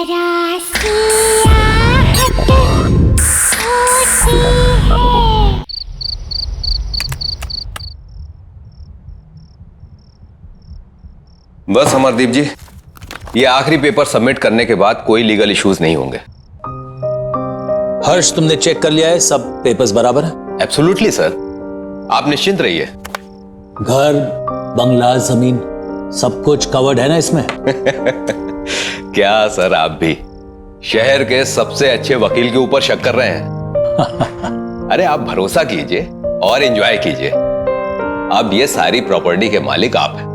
जरा सी आहट होती है। बस अमरदीप जी, ये आखिरी पेपर सबमिट करने के बाद कोई लीगल इश्यूज नहीं होंगे। हर्ष, तुमने चेक कर लिया है? सब पेपर्स बराबर है? एब्सोल्युटली सर, आप निश्चिंत रहिए। घर, बंगला, जमीन सब कुछ कवर्ड है ना इसमें? क्या सर, आप भी शहर के सबसे अच्छे वकील के ऊपर शक कर रहे हैं? अरे आप भरोसा कीजिए और एंजॉय कीजिए। अब ये सारी प्रॉपर्टी के मालिक आप हैं।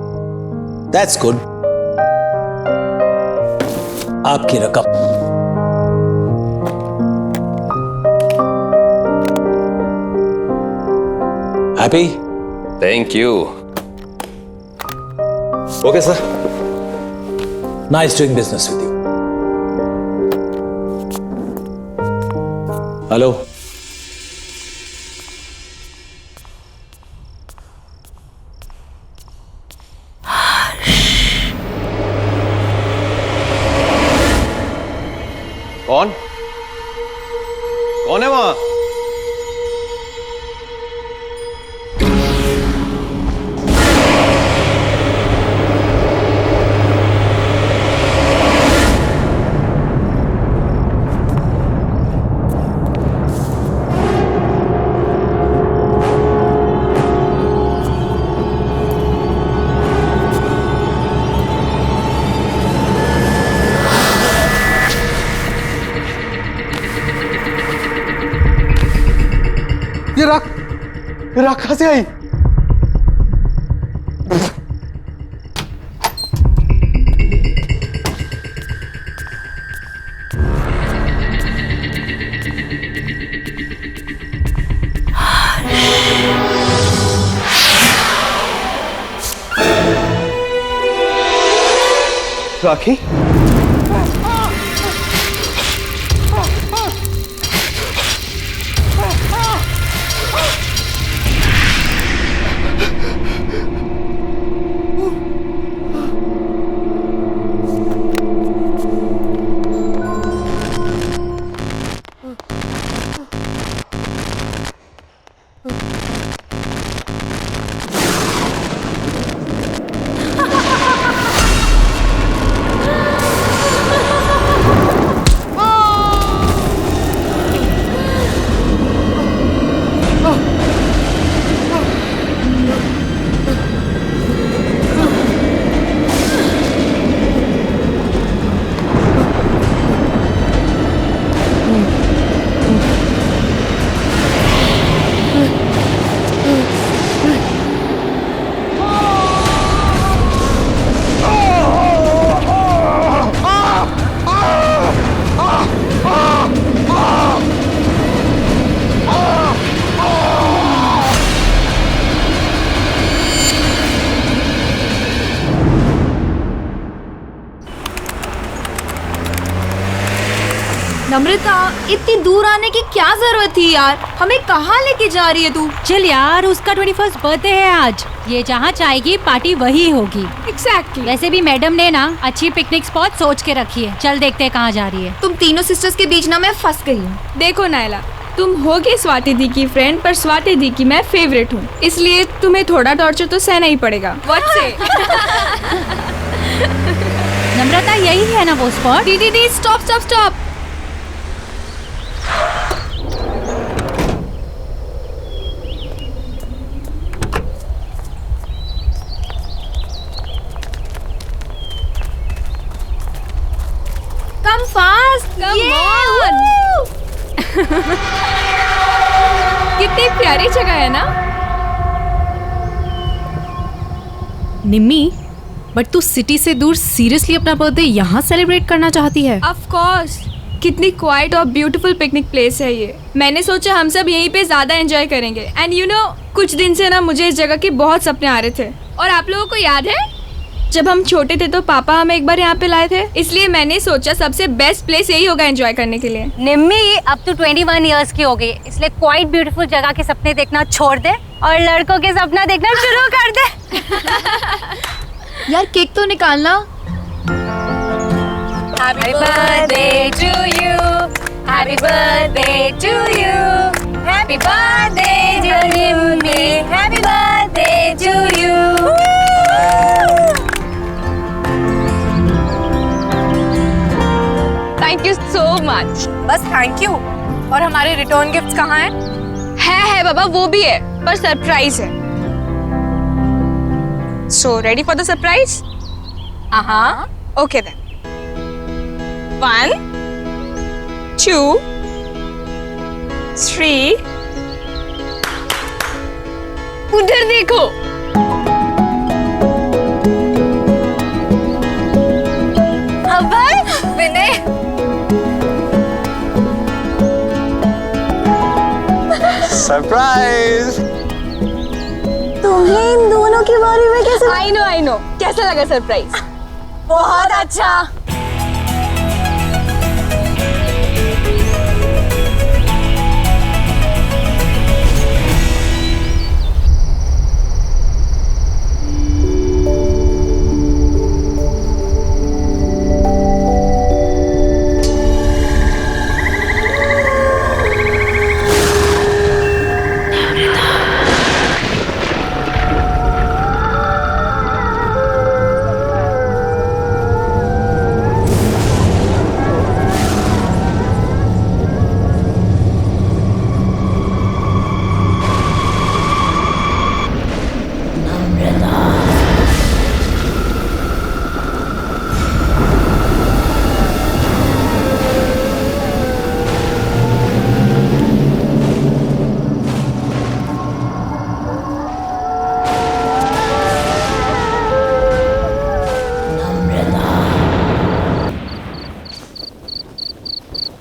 That's good. आपकी रकम। Happy? Thank you. Okay sir. Nice doing business with you. Hello, कौन कौन है वहां? ये राख कहां से आई? राखी? नम्रता, इतनी दूर आने की क्या जरूरत थी यार? हमें कहाँ लेके जा रही है तू? चल यार, उसका 21st बर्थडे है आज। ये जहाँ चाहेगी पार्टी वही होगी। एग्जैक्टली। वैसे भी मैडम ने ना अच्छी पिकनिक स्पॉट सोच के रखी है। चल देखते हैं कहाँ जा रही है। तुम तीनों सिस्टर्स के बीच ना मैं फंस गई हूँ। देखो नायला, तुम होगे स्वाति दी की फ्रेंड, पर स्वाति दी की मैं फेवरेट हूँ, इसलिए तुम्हें थोड़ा टॉर्चर तो सहना ही पड़ेगा। व्हाट से? नम्रता, यही है ना वो स्पॉट? दीदी stop stop stop. Come fast! Come on! कितनी प्यारी जगह है ना? निम्मी, बट तू सिटी से दूर सीरियसली अपना बर्थडे यहाँ सेलिब्रेट करना चाहती है? Of course! कितनी क्वाइट और ब्यूटीफुल पिकनिक प्लेस है ये। मैंने सोचा हम सब यहीं पे ज्यादा एंजॉय करेंगे। एंड यू नो, कुछ दिन से ना मुझे इस जगह के बहुत सपने आ रहे थे। और आप लोगों को याद है जब हम छोटे थे तो पापा हमें एक बार यहाँ पे लाए थे, इसलिए मैंने सोचा सबसे बेस्ट प्लेस यही होगा एंजॉय करने के लिए। निम्मी, अब तो 21 इयर्स की हो गई, इसलिए क्वाइट ब्यूटीफुल जगह के सपने देखना छोड़ दे और लड़कों के सपना देखना शुरू कर दे। यार केक तो निकालना। Happy birthday to you. Happy birthday to you. Happy birthday dear Nimmi. Happy birthday to you. Thank you so much. बस थैंक यू। और हमारे रिटर्न गिफ्ट्स कहाँ हैं? है बाबा, वो भी है, पर सरप्राइज है। So ready for the surprise? हाँ। Okay then. 1 2 3। उधर देखो। अभय, विनय, सरप्राइज। तुम्हें इन दोनों के बारे में कैसे? I know. कैसा लगा सरप्राइज? बहुत अच्छा।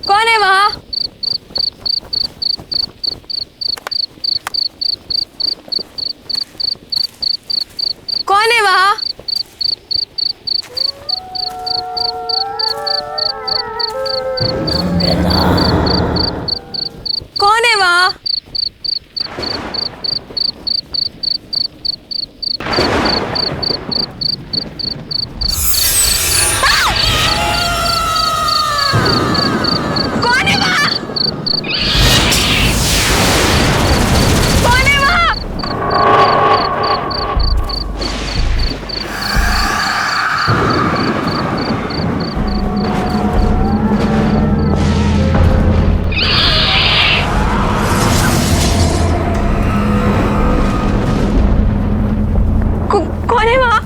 कौन है वहाँ? कौन है वहाँ? कौन है वहाँ? कौन है वहाँ? कौन है वहाँ? कौन है वहाँ?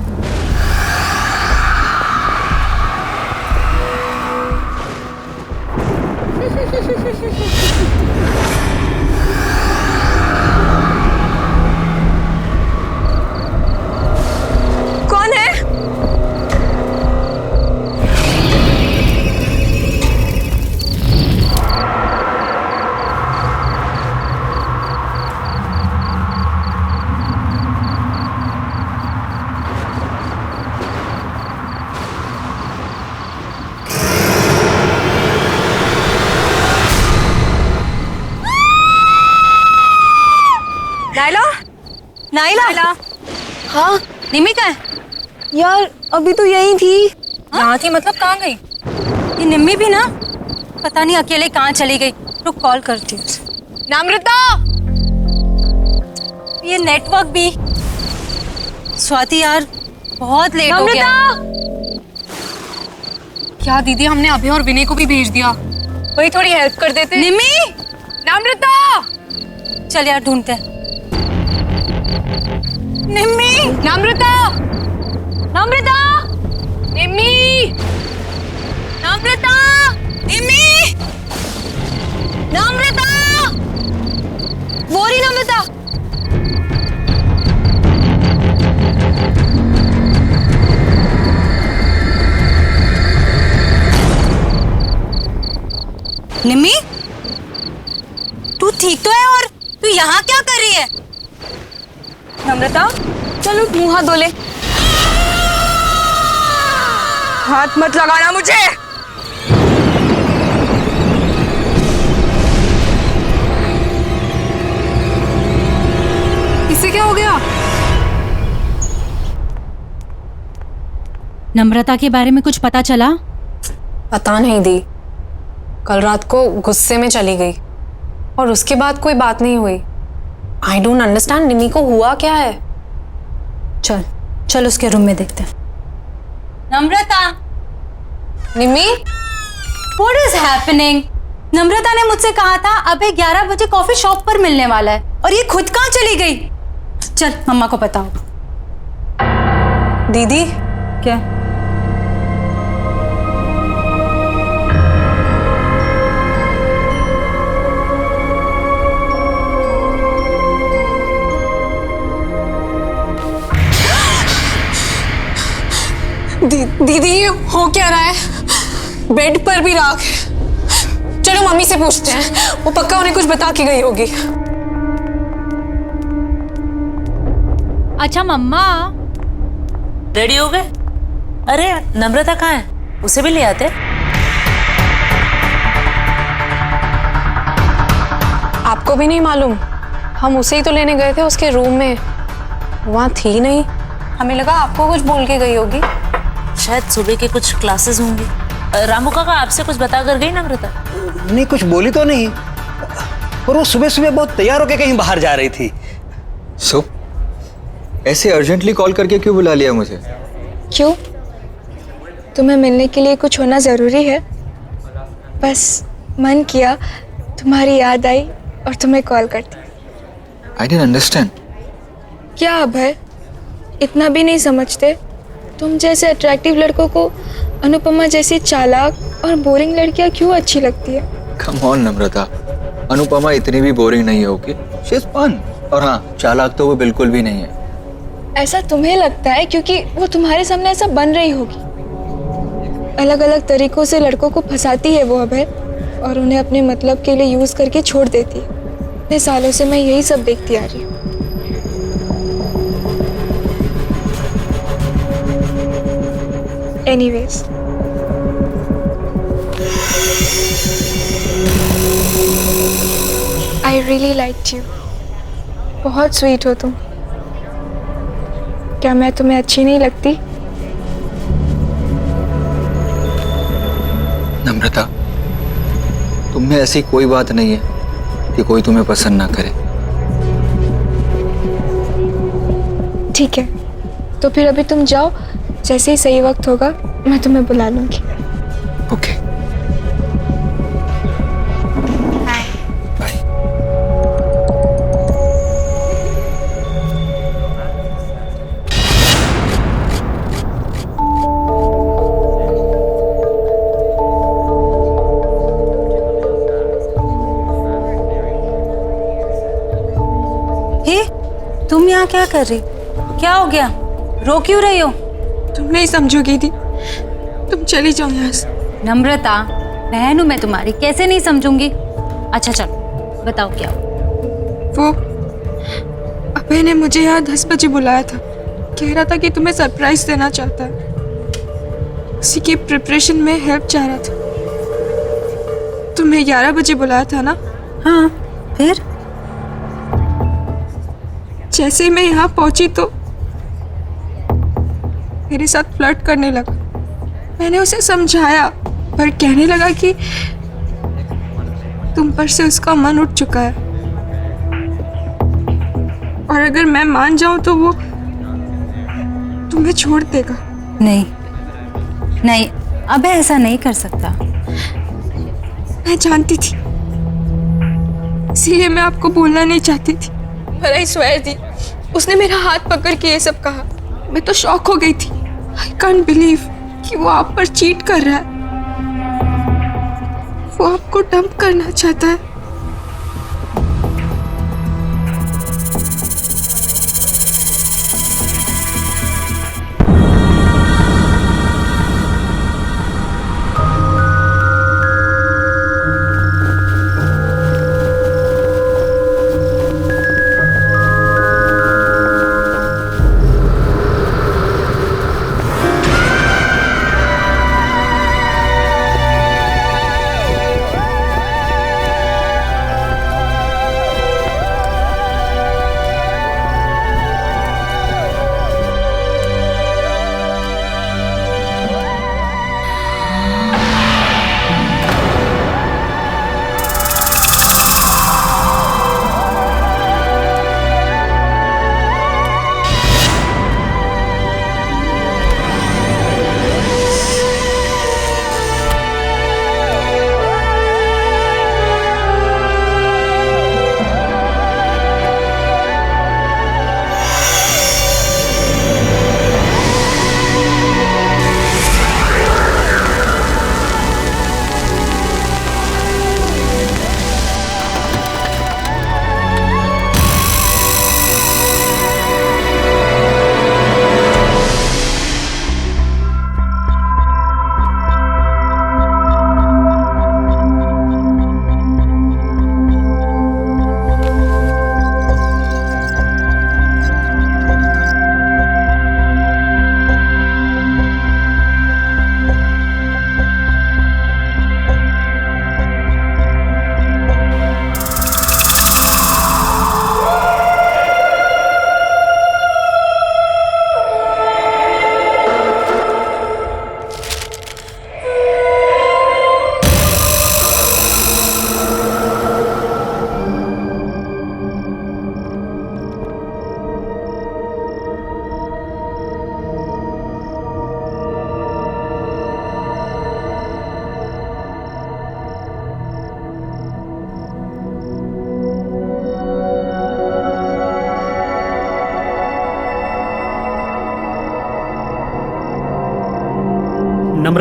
कौन है? Naila, Naila. हाँ निम्मी कहाँ है? यार, अभी तो यही थी। यहाँ थी मतलब कहाँ गई? ये निम्मी भी ना, पता नहीं अकेले कहाँ चली गई। रुक कॉल करती हूँ। नम्रता! ये नेटवर्क भी। स्वाति यार, बहुत लेट हो गया। क्या दीदी, हमने अभय और विनय को भी भेज दिया। वही थोड़ी हेल्प कर देते। निम्मी, नम्रता! चल यार ढूंढते हैं। निम्मी, नम्रता! नम्रता, निम्मी! नम्रता, निम्मी, नम्रता, वो रही नम्रता। निम्मी, तू ठीक तो है? और तू यहाँ क्या कर रही है? नम्रता, चलो मुंह हाथ धो ले। हाथ मत लगाना मुझे। इससे क्या हो गया? नम्रता के बारे में कुछ पता चला? पता नहीं दी, कल रात को गुस्से में चली गई और उसके बाद कोई बात नहीं हुई। आई डोंट अंडरस्टैंड, निमी को हुआ क्या है? चल चल उसके रूम में देखते हैं। नम्रता, निमी, व्हाट इज हैपनिंग? नम्रता ने मुझसे कहा था अबे 11 बजे कॉफी शॉप पर मिलने वाला है, और ये खुद कहाँ चली गई? चल मम्मा को बताओ। दीदी क्या? दीदी ये हो क्या रहा है? बेड पर भी राख है। चलो मम्मी से पूछते हैं, वो पक्का उन्हें कुछ बता के गई होगी। अच्छा मम्मा, रेडी हो गए? अरे नम्रता कहाँ है? उसे भी ले आते। आपको भी नहीं मालूम? हम उसे ही तो लेने गए थे उसके रूम में, वहाँ थी नहीं। हमें लगा आपको कुछ बोल के गई होगी। शायद सुबह के कुछ क्लासेस होंगी। रामू काका आपसे कुछ बता कर गई नम्रता? नहीं, कुछ बोली तो नहीं, पर वो सुबह सुबह बहुत तैयार होकर कहीं बाहर जा रही थी। सो ऐसे अर्जेंटली कॉल करके क्यों बुला लिया मुझे? क्यों? तुम्हें मिलने के लिए कुछ होना ज़रूरी है? बस मन किया, तुम्हारी याद आई और तुम्हें कॉल करती। I didn't understand. क्या अब है, इतना भी नहीं समझते? तुम जैसे अट्रैक्टिव लड़कों को अनुपमा जैसी चालाक और बोरिंग लड़कियां क्यों अच्छी लगती है? कम ऑन नम्रता, अनुपमा इतनी भी बोरिंग नहीं है। Okay, she is fun. और हाँ, चालाक तो वो बिल्कुल भी नहीं है। ऐसा तुम्हें लगता है क्योंकि वो तुम्हारे सामने ऐसा बन रही होगी। अलग अलग तरीकों से लड़कों को फंसाती है वो अभय, और उन्हें अपने मतलब के लिए यूज करके छोड़ देती है। इतने सालों से मैं यही सब देखती आ रही हूँ। Anyways, I really liked you. बहुत स्वीट हो तुम। क्या मैं तुम्हें अच्छी नहीं लगती? नम्रता, तुम में ऐसी कोई बात नहीं है कि कोई तुम्हें पसंद ना करे। ठीक है, तो फिर अभी तुम जाओ, जैसे ही सही वक्त होगा मैं तुम्हें बुला लूंगी। Okay, bye. हे, तुम यहाँ क्या कर रही? क्या हो गया? रो क्यों रही हो? तुम नहीं समझोगी दी, तुम चली जाओ यहाँ से। नम्रता, बहन हूँ मैं तुम्हारी, कैसे नहीं समझूंगी? अच्छा चलो बताओ क्या हुआ? वो अभय ने मुझे यहाँ 10 बजे बुलाया था। कह रहा था कि तुम्हें सरप्राइज देना चाहता है। उसी की प्रिपरेशन में हेल्प चाह रहा था। तुम्हें 11 बजे बुलाया था ना? हाँ, फिर? जैसे ही मैं यहाँ पहुंची तो मेरे साथ फ्लर्ट करने लगा। मैंने उसे समझाया, पर कहने लगा कि तुम पर से उसका मन उठ चुका है, और अगर मैं मान जाऊं तो वो तुम्हें छोड़ देगा। नहीं नहीं, अब ऐसा नहीं कर सकता। मैं जानती थी, इसीलिए मैं आपको बोलना नहीं चाहती थी। पर आई स्वेयर दी, उसने मेरा हाथ पकड़ के ये सब कहा। मैं तो शॉक हो गई थी। आई कांट बिलीव कि वो आप पर चीट कर रहा है। वो आपको डंप करना चाहता है।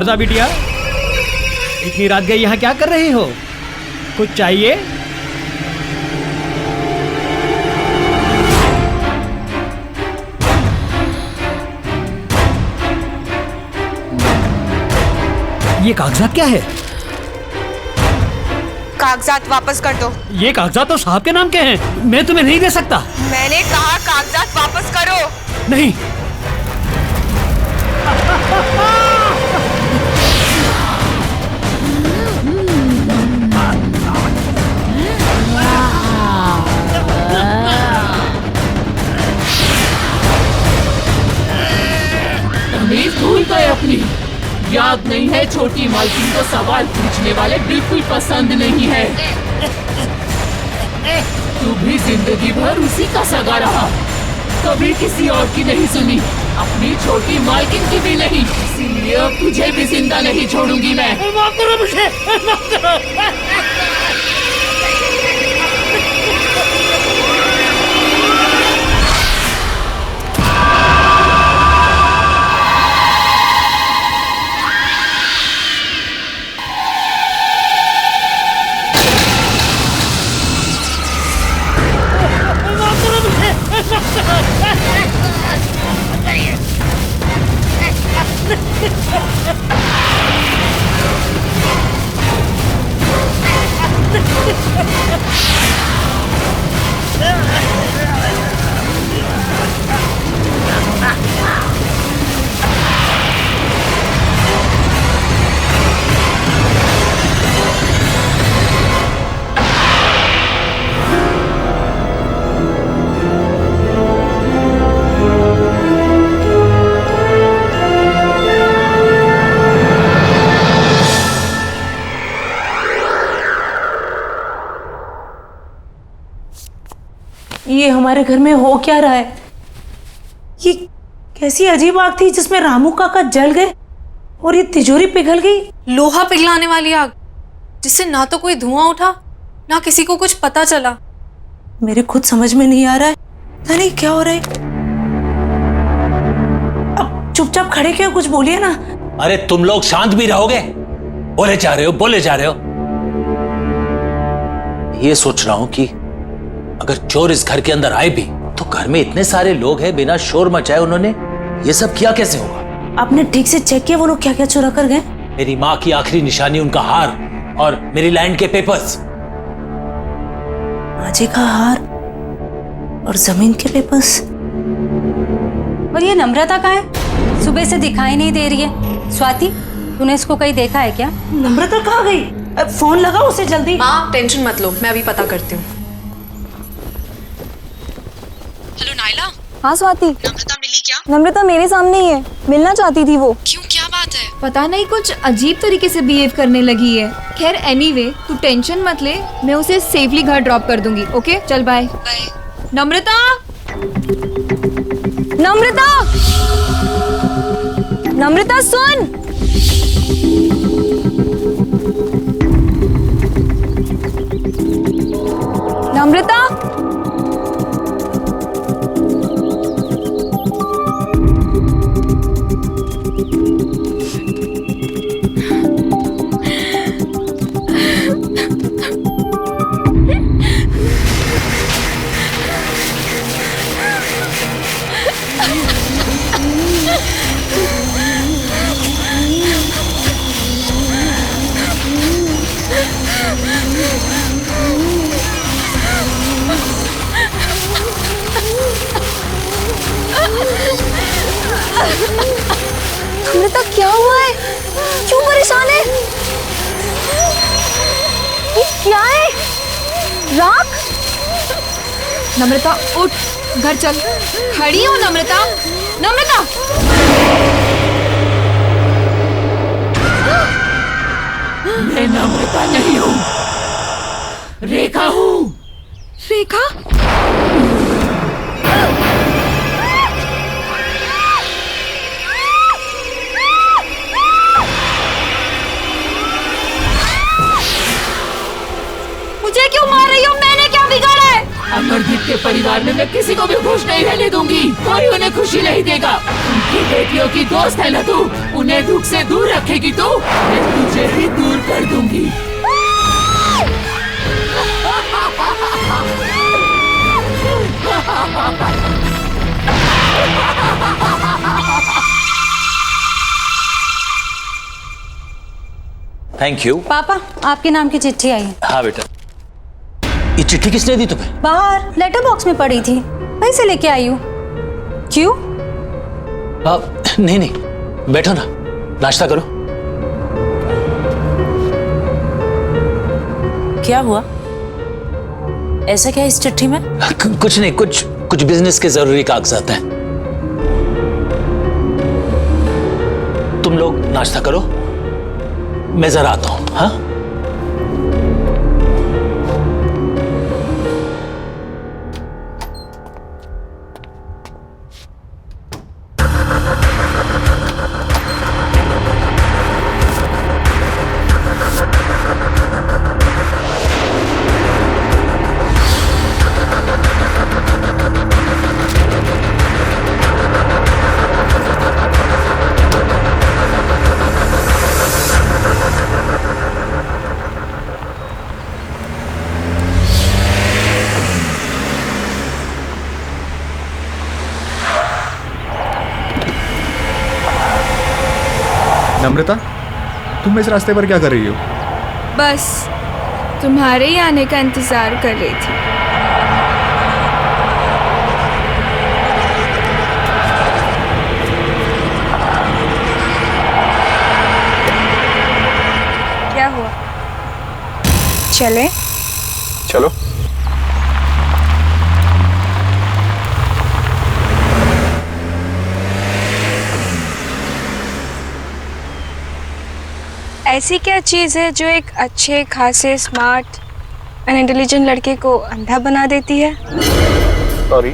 नम्रता बिटिया, इतनी रात गई यहाँ क्या कर रही हो? कुछ चाहिए? ये कागजात क्या है? कागजात वापस कर दो। ये कागजात तो साहब के नाम के हैं, मैं तुम्हें नहीं दे सकता। मैंने कहा कागजात वापस करो। नहीं। तमीज भूल गए अपनी। याद नहीं है छोटी मालकिन को सवाल पूछने वाले बिल्कुल पसंद नहीं है। तू भी जिंदगी भर उसी का सगा रहा, कभी किसी और की नहीं सुनी, अपनी छोटी मालकिन की भी नहीं। इसीलिए अब तुझे भी जिंदा नहीं छोड़ूंगी मैं। माफ करो मुझे, माफ करो। ये हमारे घर में हो क्या रहा है? ये कैसी अजीब आग थी जिसमें रामू काका जल गए और ये तिजोरी पिघल गई। लोहा पिघलाने वाली आग, जिससे ना तो कोई धुआं उठा ना किसी को कुछ पता चला। मेरे खुद समझ में नहीं आ रहा है, पता नहीं क्या हो रहा है। अब चुपचाप खड़े क्यों, कुछ बोलिए ना। अरे तुम लोग शांत भी रहोगे? बोले जा रहे हो, बोले जा रहे हो। ये सोच रहा हूं कि अगर चोर इस घर के अंदर आए भी तो घर में इतने सारे लोग हैं, बिना शोर मचाए उन्होंने ये सब किया कैसे होगा? आपने ठीक से चेक किया वो लोग क्या क्या चुरा कर गए? मेरी माँ की आखिरी निशानी, उनका हार और मेरी लैंड के पेपर्स। माँ का हार और जमीन के पेपर्स। और ये नम्रता कहाँ है? सुबह से दिखाई नहीं दे रही है। स्वाति, तूने इसको कहीं देखा है क्या? नम्रता कहाँ गई? फोन लगाओ उसे जल्दी। माँ टेंशन मत लो, मैं अभी पता करती हूँ। हेलो नायला। हाँ स्वाति। नम्रता मिली क्या? नम्रता मेरे सामने ही है, मिलना चाहती थी वो। क्यों, क्या बात है? पता नहीं, कुछ अजीब तरीके से बिहेव करने लगी है। खैर एनीवे, तू टेंशन मत ले, मैं उसे सेफली घर ड्रॉप कर दूंगी। ओके चल बाय। बाय। नम्रता, नम्रता, नम्रता सुन। नम्रता, नम्रता क्या हुआ है? क्यों परेशान है? ये क्या है? राख? नम्रता उठ, घर चल। खड़ी हो नम्रता, नम्रता। मैं नम्रता नहीं हूँ, रेखा हूँ। रेखा? मुझे क्यों मार रही हो? मैंने क्या बिगाड़ा है? अमरदीप के परिवार में मैं किसी को भी खुश नहीं रहने दूंगी। कोई उन्हें खुशी नहीं देगा। उनकी बेटियों की दोस्त है ना तू, उन्हें दुख से दूर रखेगी तू, मैं तुझे ही दूर कर दूंगी। Thank you. पापा, आपके नाम की चिट्ठी आई है। हाँ बेटा। ये चिट्ठी किसने दी तुम्हें? बाहर लेटर बॉक्स में पड़ी थी, वहीं से लेके आई हूँ। क्यों? नहीं, बैठो ना, नाश्ता करो। क्या हुआ? ऐसा क्या इस चिट्ठी में? कुछ नहीं, कुछ बिजनेस के जरूरी कागजात हैं। तुम लोग नाश्ता करो, मैं जरा आता हूं। हाँ, नम्रता, तुम इस रास्ते पर क्या कर रही हो? बस तुम्हारे ही आने का इंतजार कर रही थी। क्या हुआ? चले? चलो। ऐसी क्या चीज़ है जो एक अच्छे खासे स्मार्ट एंड इंटेलिजेंट लड़के को अंधा बना देती है? सॉरी।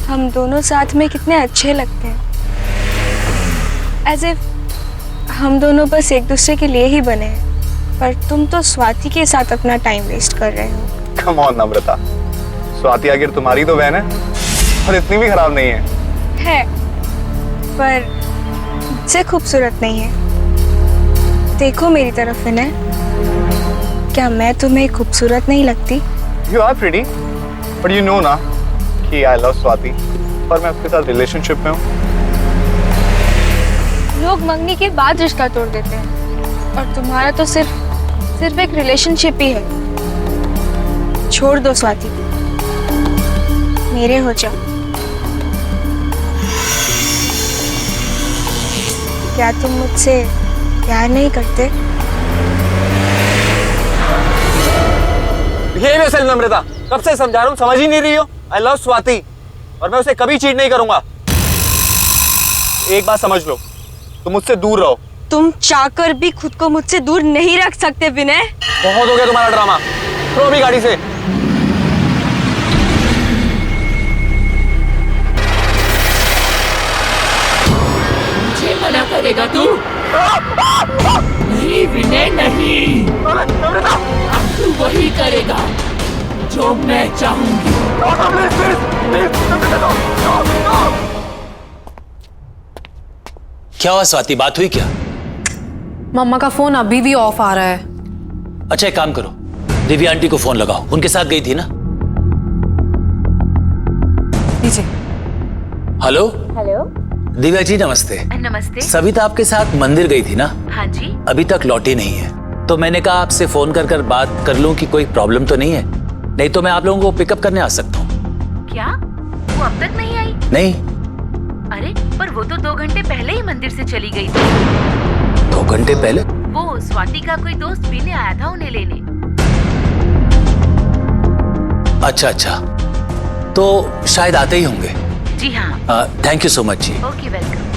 हम दोनों साथ में कितने अच्छे लगते हैं, एज इफ हम दोनों बस एक दूसरे के लिए ही बने हैं, पर तुम तो स्वाति के साथ अपना टाइम वेस्ट कर रहे हो। कम ऑन नम्रता, स्वाति आखिर तुम्हारी तो बहन है और इतनी भी खराब नहीं है। पर मुझसे खूबसूरत नहीं है। देखो मेरी तरफ विनय, क्या मैं तुम्हें खूबसूरत नहीं लगती? You are pretty, but you know ना कि I love स्वाति और मैं उसके साथ रिलेशनशिप में हूँ। लोग मंगनी के बाद रिश्ता तोड़ देते हैं और तुम्हारा तो सिर्फ एक रिलेशनशिप ही है। छोड़ दो स्वाति, मेरे हो जाओ। क्या तुम मुझसे प्यार नहीं करते? बिहेव योरसेल्फ नम्रता, कब से समझा रहा हूँ, समझ ही नहीं रही हो। आई लव स्वाति और मैं उसे कभी चीट नहीं करूंगा। एक बात समझ लो, तुम मुझसे दूर रहो। तुम चाहकर भी खुद को मुझसे दूर नहीं रख सकते विनय। बहुत हो गया तुम्हारा ड्रामा, उतरो अभी गाड़ी से। मुझे मना करेगा तू? नहीं विनय, नहीं। अब तू वही करेगा जो मैं चाहूंगी। क्या हुआ स्वाति, बात हुई क्या? मम्मा का फोन अभी भी ऑफ आ रहा है। अच्छा एक काम करो, दिव्या आंटी को फोन लगाओ, उनके साथ गई थी ना? लीजिए। Hello hello. दिव्या जी नमस्ते। नमस्ते। सविता आपके साथ मंदिर गई थी ना? हाँ जी। अभी तक लौटी नहीं है, तो मैंने कहा आपसे फोन कर बात कर लूं कि कोई प्रॉब्लम तो नहीं है, नहीं तो मैं आप लोगों को पिकअप करने आ सकता हूँ। क्या वो अब तक नहीं आई? नहीं। अरे पर वो तो 2 घंटे पहले ही मंदिर से चली गई थी। 2 घंटे पहले? वो स्वाति का कोई दोस्त पीने आया था उन्हें लेने। अच्छा, तो शायद आते ही होंगे। जी हाँ। थैंक यू सो मच जी। Okay welcome.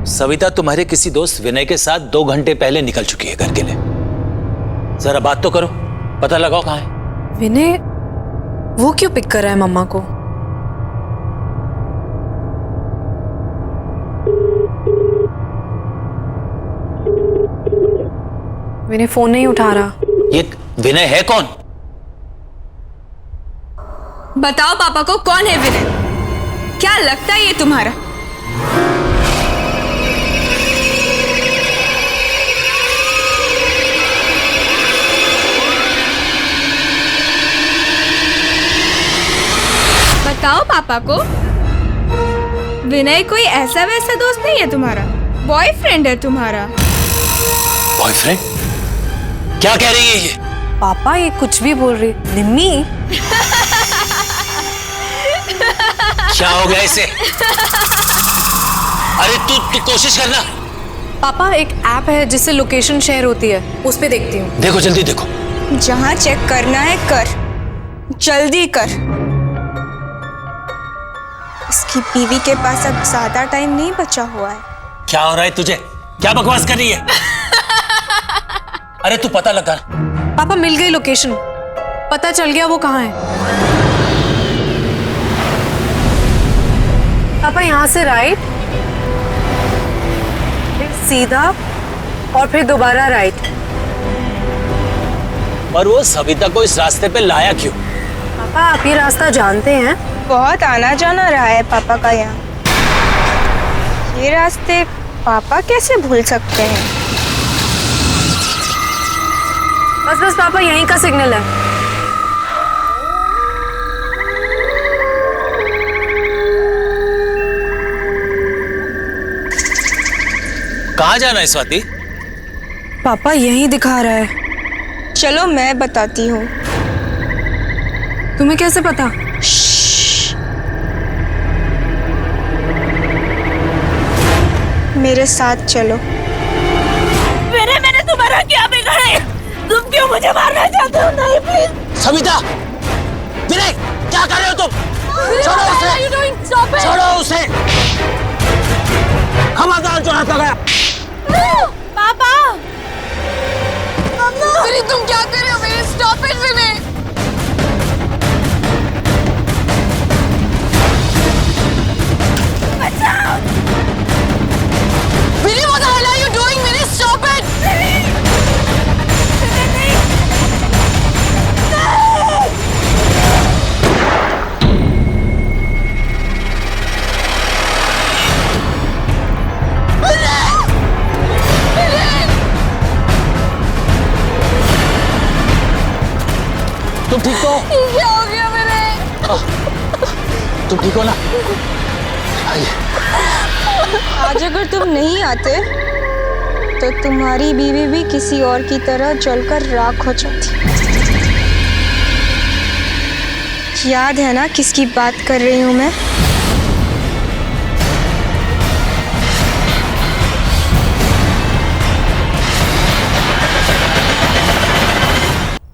सविता तुम्हारे किसी दोस्त विनय के साथ 2 घंटे पहले निकल चुकी है घर के लिए। जरा बात तो करो, पता लगाओ कहाँ है। विनय वो क्यों पिक कर रहा है मम्मा को? विनय फोन नहीं उठा रहा। ये विनय है कौन? बताओ पापा को कौन है विनय? क्या लगता है ये तुम्हारा? बताओ पापा को। विनय कोई ऐसा वैसा दोस्त नहीं है तुम्हारा, बॉयफ्रेंड है तुम्हारा। बॉयफ्रेंड? क्या कह रही है ये? पापा ये कुछ भी बोल रही। निम्मी क्या हो गया इसे? अरे तू कोशिश करना। पापा एक ऐप है जिससे लोकेशन शेयर होती है, उस पे देखती हूँ। देखो जल्दी देखो। जहाँ चेक करना है कर, जल्दी कर। इसकी बीवी के पास अब ज्यादा टाइम नहीं बचा हुआ है। क्या हो रहा है तुझे? क्या बकवास कर रही है? अरे तू पता लगा। पापा मिल गई लोकेशन, पता चल गया वो कहाँ है। पापा यहाँ से राइट, फिर सीधा और फिर दोबारा राइट। और वो सविता को इस रास्ते पे लाया क्यों? पापा आप ये रास्ता जानते हैं? बहुत आना जाना रहा है पापा का यहाँ। ये रास्ते पापा कैसे भूल सकते हैं? बस बस पापा यहीं का सिग्नल है। कहाँ जाना है स्वाति? पापा यहीं दिखा रहा है। चलो मैं बताती हूँ। तुम्हें कैसे पता? मेरे साथ चलो। मैंने तुम्हारा क्या बिगाड़ा? तुम क्यों मुझे मारना चाहते हो? नहीं प्लीज। सविता, विनय, क्या कर रहे हो तुम? छोड़ो उसे, छोड़ो उसे। खबरदार जो हाथ लगाया। पापा विनय तुम क्या कर रहे हो? विनय स्टॉप इट। विनय बचाओ। Vinay what the hell are you doing? Vinay stop it. तुम ठीक हो? क्या हो गया विनय? तुम ठीक हो ना? आइए। आज अगर तुम नहीं आते तो तुम्हारी बीवी भी किसी और की तरह जलकर राख हो जाती। याद है ना किसकी बात कर रही हूँ मैं?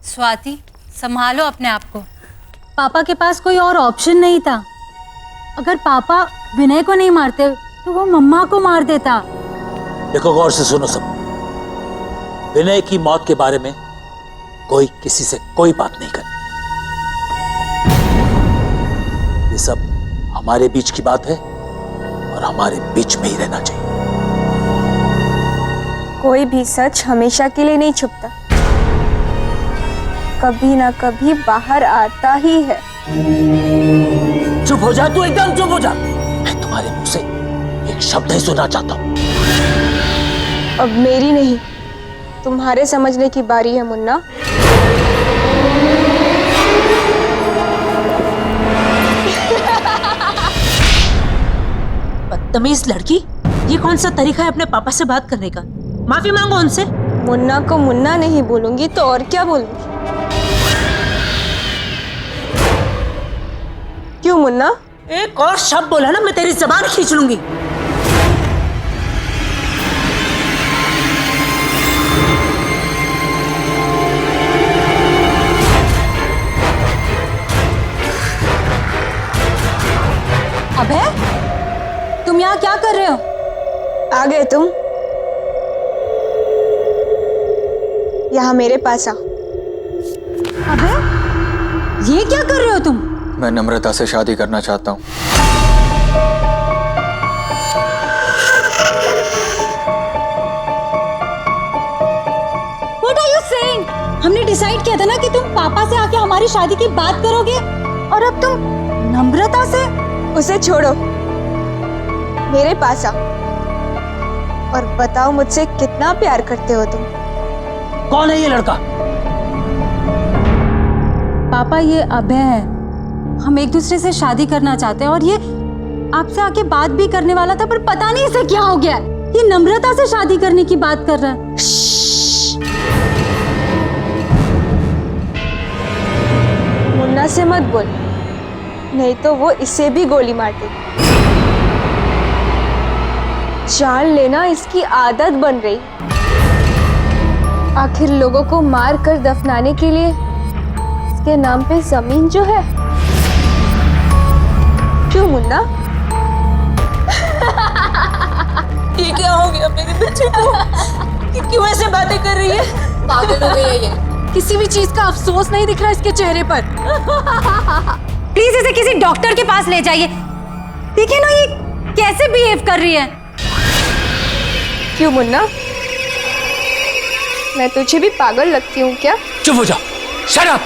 स्वाति, संभालो अपने आप को। पापा के पास कोई और ऑप्शन नहीं था। अगर पापा विनय को नहीं मारते तो वो मम्मा को मार देता। देखो गौर से सुनो सब। विनय की मौत के बारे में कोई किसी से कोई बात नहीं करे। ये सब हमारे बीच की बात है और हमारे बीच में ही रहना चाहिए। कोई भी सच हमेशा के लिए नहीं छुपता, कभी ना कभी बाहर आता ही है। चुप हो जा तू, एकदम चुप हो जा। मैं तुम्हारे मुंह से एक शब्द नहीं सुनना चाहता हूं। अब मेरी नहीं, तुम्हारे समझने की बारी है मुन्ना। बदतमीज लड़की, ये कौन सा तरीका है अपने पापा से बात करने का? माफी मांगो उनसे। मुन्ना को मुन्ना नहीं बोलूंगी तो और क्या बोलूंगी? क्यों मुन्ना? एक और शब्द बोला ना मैं तेरी जबान खींच लूंगी। अबे तुम यहाँ क्या कर रहे हो? आ गए तुम? यहाँ मेरे पास आ। अबे ये क्या कर रहे हो तुम? मैं नम्रता से शादी करना चाहता हूँ। What are you saying? हमने डिसाइड किया था ना कि तुम पापा से आके हमारी शादी की बात करोगे। और अब तुम नम्रता से? उसे छोड़ो, मेरे पास आओ और बताओ मुझसे कितना प्यार करते हो तुम। कौन है ये लड़का? पापा, ये अभय है। हम एक दूसरे से शादी करना चाहते हैं और ये आपसे आके बात भी करने वाला था, पर पता नहीं इसे क्या हो गया। ये नम्रता से शादी करने की बात कर रहा है। मुन्ना से मत बोल, नहीं तो वो इसे भी गोली मार देगी। जान लेना इसकी आदत बन रही। आखिर लोगों को मार कर दफनाने के लिए इसके नाम पे जमीन जो है। क्यों मुन्ना? ये क्या हो गया मेरे बच्चे को? क्यों ऐसे बातें कर रही है? पागल हो गई है ये। किसी भी चीज का अफसोस नहीं दिख रहा इसके चेहरे पर। प्लीज इसे किसी डॉक्टर के पास ले जाइए। देखिए ना ये कैसे बिहेव कर रही है। क्यों मुन्ना, मैं तुझे भी पागल लगती हूँ क्या? चुप हो जाओ, शट अप।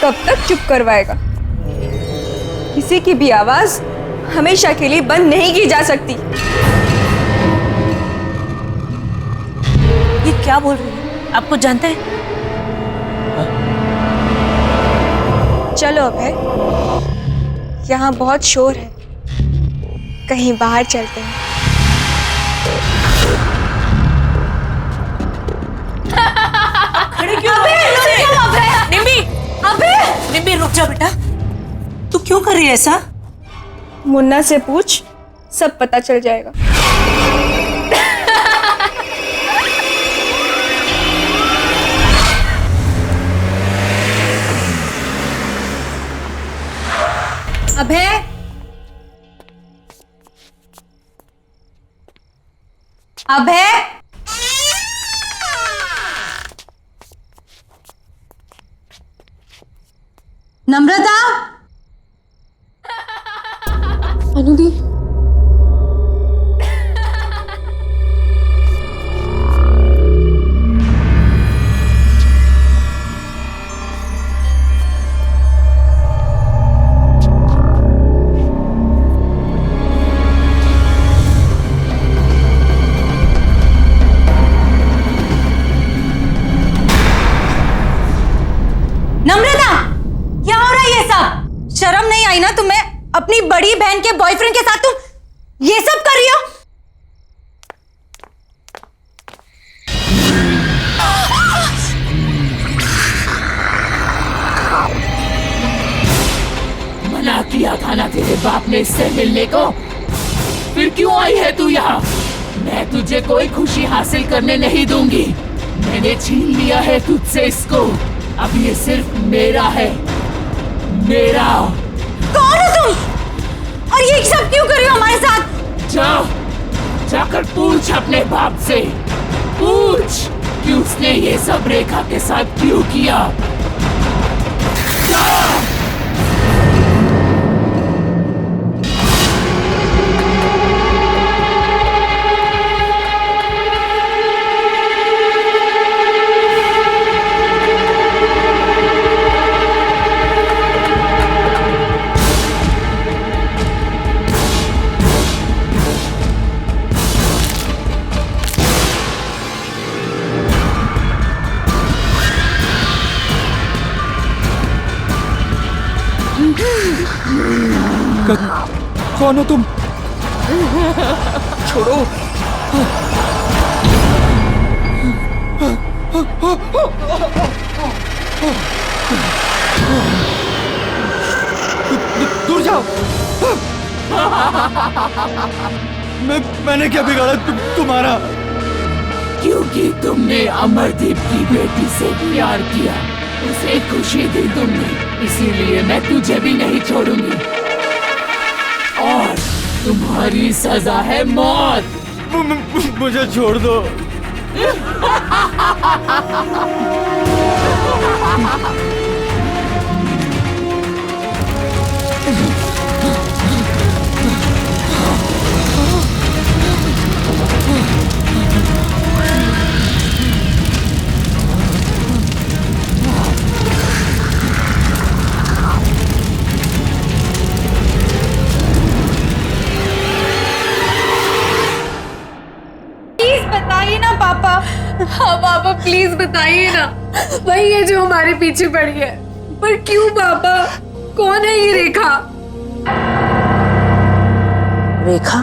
कब तक चुप करवाएगा? किसी की भी आवाज हमेशा के लिए बंद नहीं की जा सकती। ये क्या बोल रही है? आपको जानते हैं? चलो अभय, यहाँ बहुत शोर है, कहीं बाहर चलते हैं। खड़े क्यों? निम्मी रुक जा बेटा। तू क्यों कर रही है ऐसा? मुन्ना से पूछ, सब पता चल जाएगा। अभय, अभय, नम्रता, अनुदी, नम्रता, क्या हो रहा है ये सब? शर्म नहीं आई ना तुम्हें? अपनी बड़ी बहन के बॉयफ्रेंड के साथ तुम ये सब कर रही हो? मना किया था ना तेरे बाप ने इससे मिलने को, फिर क्यों आई है तू यहाँ? मैं तुझे कोई खुशी हासिल करने नहीं दूंगी। मैंने छीन लिया है तुझसे इसको, अब ये सिर्फ मेरा है, मेरा। कौन हो तुम? और ये सब क्यों कर रही हो हमारे साथ? जाकर पूछ अपने बाप से, पूछ कि उसने ये सब रेखा के साथ क्यों किया। जा। कौन हो तुम? छोड़ो। दूर जाओ। मैंने क्या बिगाड़ा तुम्हारा? क्योंकि तुमने अमरदीप की बेटी से प्यार किया, उसे खुशी दी तुमने, इसीलिए मैं तुझे भी नहीं छोड़ूंगी। और तुम्हारी सजा है मौत। मुझे छोड़ दो। पापा प्लीज बताइए ना, वही है जो हमारे पीछे पड़ी है। पर क्यों पापा? कौन है ये रेखा? रेखा?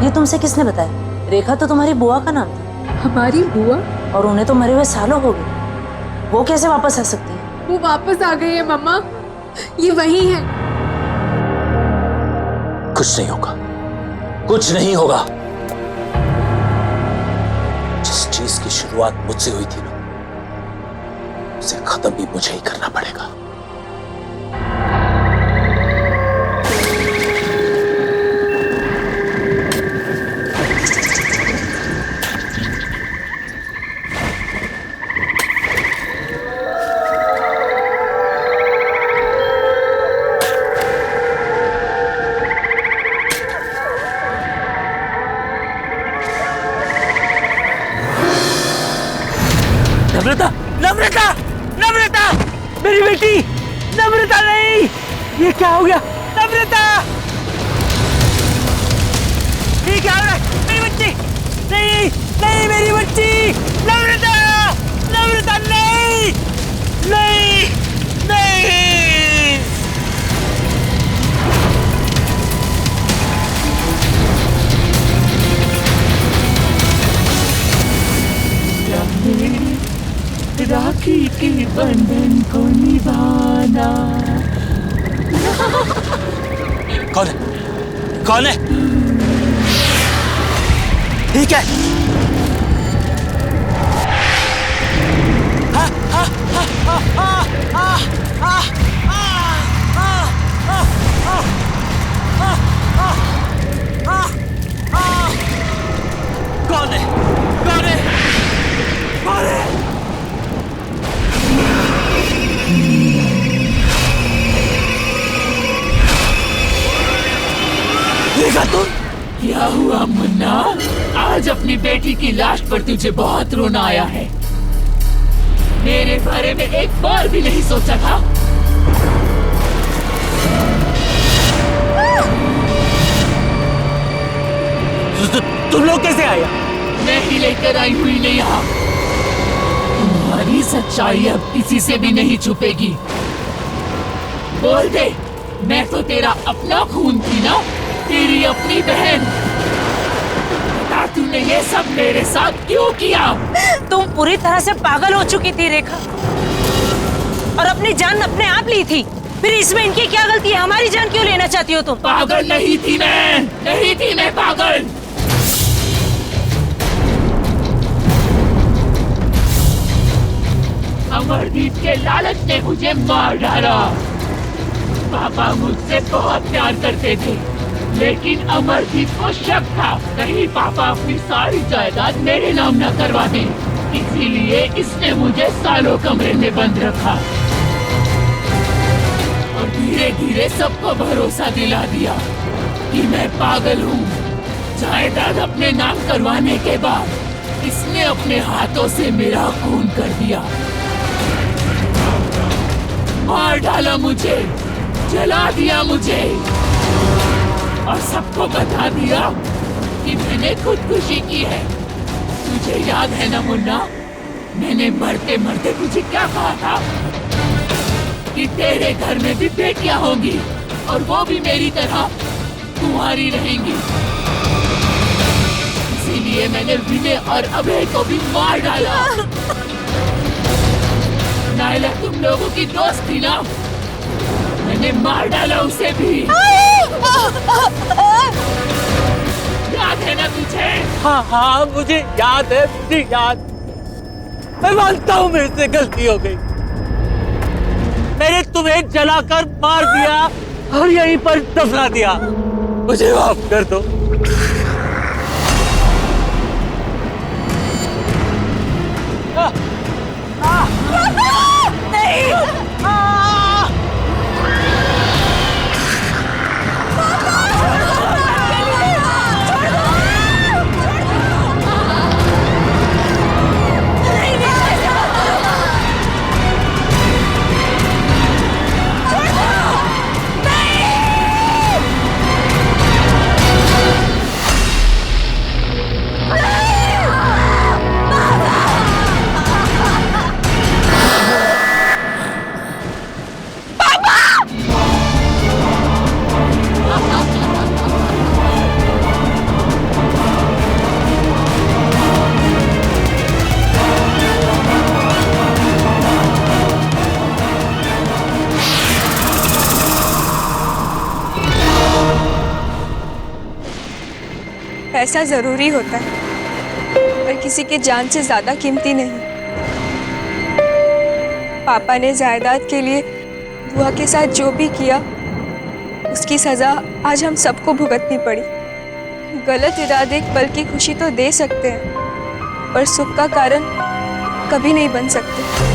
ये तुमसे किसने बताया? रेखा तो तुम्हारी बुआ का नाम था। हमारी बुआ? और उन्हें तो मरे हुए सालों हो गए, वो कैसे वापस आ सकती है? वो वापस आ गई है मम्मा, ये वही है। कुछ नहीं होगा, कुछ नहीं होगा। जिस चीज की शुरुआत मुझसे हुई थी ना, उसे खत्म भी मुझे ही करना पड़ेगा। नम्रता, नम्रता, नम्रता, मेरी बेटी, नम्रता नहीं, ये क्या हो गया? नम्रता, ये क्या हो रहा है? मेरी बच्ची, नहीं, नहीं मेरी बच्ची, नम्रता, नम्रता नहीं, नहीं, नहीं। राखी के बंधन को निभाना। कौन है? कौन है? ठीक है। कौन है? कौन है? कौन है? देखा तुम? क्या हुआ मुन्ना? आज अपनी बेटी की लाश पर तुझे बहुत रोना आया है। मेरे बारे में एक बार भी नहीं सोचा था। तुम लोग कैसे आए? मैं ही लेकर आई हुई नहीं यहाँ। तुम्हारी सच्चाई अब किसी से भी नहीं छुपेगी। बोल दे, मैं तो तेरा अपना खून थी ना, तेरी अपनी बहन। बता, तूने ये सब मेरे साथ क्यों किया? तुम पूरी तरह से पागल हो चुकी थी रेखा, और अपनी जान अपने आप ली थी। फिर इसमें इनकी क्या गलती है? हमारी जान क्यों लेना चाहती हो तुम? पागल नहीं थी मैं, नहीं थी मैं पागल। अमरदीप के लालच ने मुझे मार डाला। पापा मुझसे बहुत प्यार करते थे, लेकिन अमरदीप को शक था कहीं पापा अपनी सारी जायदाद मेरे नाम न करवा दें। इसीलिए इसने मुझे सालों कमरे में बंद रखा और धीरे धीरे सबको भरोसा दिला दिया कि मैं पागल हूँ। जायदाद अपने नाम करवाने के बाद इसने अपने हाथों से मेरा खून कर दिया, मार डाला मुझे, जला दिया मुझे और सबको बता दिया कि मैंने खुदकुशी की है। तुझे याद है ना मुन्ना, मैंने मरते मरते तुझे क्या कहा था? कि तेरे घर में भी बेटियां होंगी और वो भी मेरी तरह कुंवारी रहेंगी। इसीलिए मैंने विनय और अभय को भी मार डाला। नायला तुम लोगों की दोस्त थी ना, मैंने मार डाला उसे भी। याद है ना तुझे? हाँ हाँ मुझे याद है, मुझे याद। मैं मानता हूँ मेरे से गलती हो गई। मैंने तुम्हें जलाकर मार दिया और यहीं पर दफना दिया। मुझे माफ कर दो। पैसा ज़रूरी होता है, पर किसी की जान से ज़्यादा कीमती नहीं। पापा ने जायदाद के लिए बुआ के साथ जो भी किया, उसकी सज़ा आज हम सबको भुगतनी पड़ी। गलत इरादे एक पल की खुशी तो दे सकते हैं, पर सुख का कारण कभी नहीं बन सकते।